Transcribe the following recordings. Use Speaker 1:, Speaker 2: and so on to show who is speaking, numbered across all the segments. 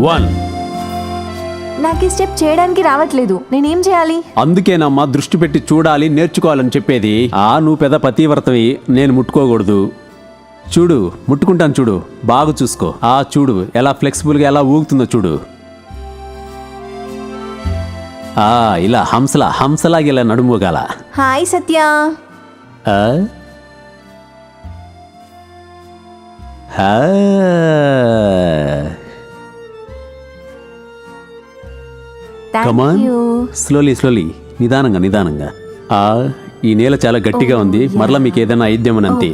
Speaker 1: 1.
Speaker 2: నాకు ఈ స్టెప్ చేయడానికి రావట్లేదు, నేనేం చేయాలి?
Speaker 1: అందుకేనమ్మా దృష్టి పెట్టి చూడాలి, నేర్చుకోవాలని చెప్పేది. నువ్వు పెద్ద పతివ్రతవి, నేను ముట్టుకోకూడదు. చూడు, ముట్టుకుంటాను చూడు, బాగా చూసుకో. చూడు ఎలా ఫ్లెక్సిబుల్గా ఎలా ఊగుతుందో చూడు. ఇలా హంసలాగా ఇలా నడుముగాల.
Speaker 2: హాయ్ సత్య.
Speaker 1: స్లోలీ నిదానంగా. ఈ నేల చాలా గట్టిగా ఉంది, మరలా మీకు ఏదైనా అయిద్యమని అంతే.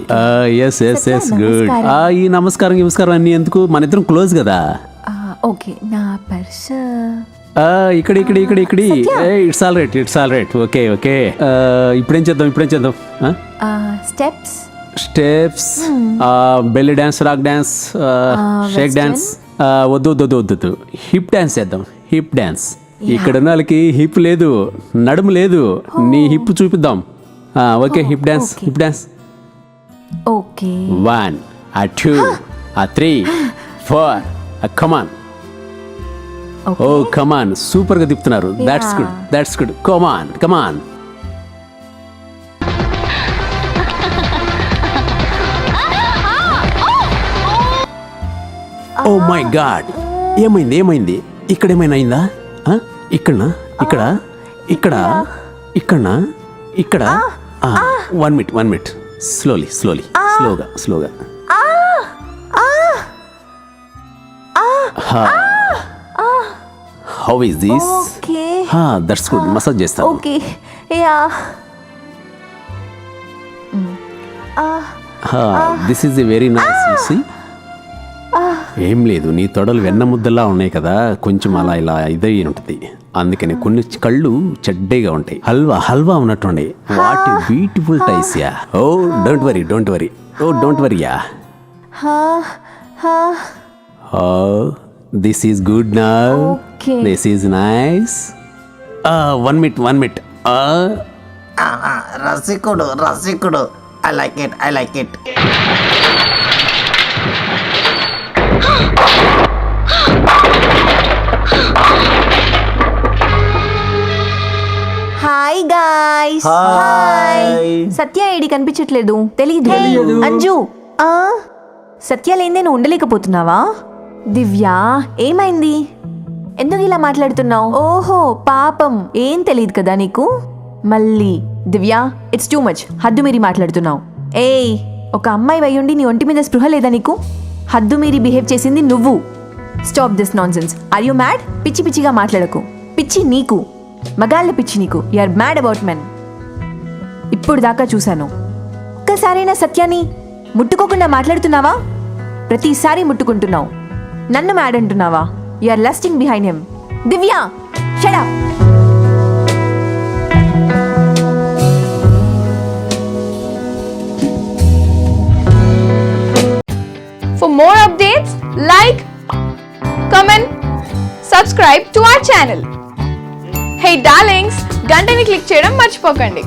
Speaker 1: Yes good. ఈ నమస్కారం అన్ని ఎందుకు, మన ఇద్దరం క్లోజ్ కదా.
Speaker 2: ఓకే, నా పర్స్
Speaker 1: ఇక్కడ ఇట్స్ ఆల్ రైట్. ఓకే ఇప్పుడేం చేద్దాం? Steps, belly dance, rock dance, shake dance. వద్దు. హిప్ డాన్స్ చేద్దాం. Hip dance. ఇక్కడ ఉన్న వాళ్ళకి హిప్ లేదు, నడుము లేదు. నీ హిప్ చూపిద్దాం. Okay, hip dance.
Speaker 2: Okay.
Speaker 1: 1 2 3 4. Come on. Come on, super గా తిప్పుతున్నారు. That's good. Come on. Oh my God, ఏమైంది? ఇక్కడ ఏమైనా అయిందా? ఇక్కడ 1 minute. స్లోగా. How is this?
Speaker 2: Okay.
Speaker 1: That's good. Massage చేస్తాను.
Speaker 2: Okay. Yeah.
Speaker 1: This is a very nice, you see. ఏం లేదు, నీ తొడలు వెన్న ముద్దలా ఉన్నాయి కదా, కొంచెం అలా ఇలా ఇదై ఉంటుంది. అందుకని కొన్ని కళ్ళు చెడ్డగా ఉంటాయి, హల్వా ఉన్నట్టుండే. What beautiful eyes yeah. Don't worry yeah. This is good now.
Speaker 2: Okay.
Speaker 1: This is nice. 1 minute.
Speaker 3: రసికుడు. I like it.
Speaker 2: Hi guys. Satya AD కనిపించట్లేదు, తెలీదు. అంజు, సత్య లేదే నువ్వు ఉండలేకపోతున్నావా? దివ్య, ఏమైంది? ఎందుకు ఇలా మాట్లాడుతున్నావు? ఓహో పాపం, ఏం తెలియదు కదా నీకు. మళ్ళీ దివ్య, ఇట్స్ టూ మచ్. హద్దు మీరి మాట్లాడుతున్నావు. ఒక అమ్మాయి వయ్యుండి నీ ఒంటి మీద స్పృహ లేదా నీకు? హద్దు మీరి బిహేవ్ చేసింది నువ్వు. Stop this nonsense. Are you mad? పిచ్చిగా మాట్లాడకు. పిచ్చి నీకు, మగాళ్ళ పిచ్చి నీకు. You are mad about men. ఇప్పుడు దాకా చూశాను. ఒక్కసారైనా సత్యాన్ని ముట్టుకోకుండా మాట్లాడుతున్నావా? ప్రతిసారి ముట్టుకుంటున్నావు. నన్ను మ్యాడ్ అంటున్నావా? You are lusting behind him. Divya, shut up.
Speaker 4: For more updates, like, comment, subscribe to our channel. Hey darlings, గంటని click చేయడం మర్చిపోకండి.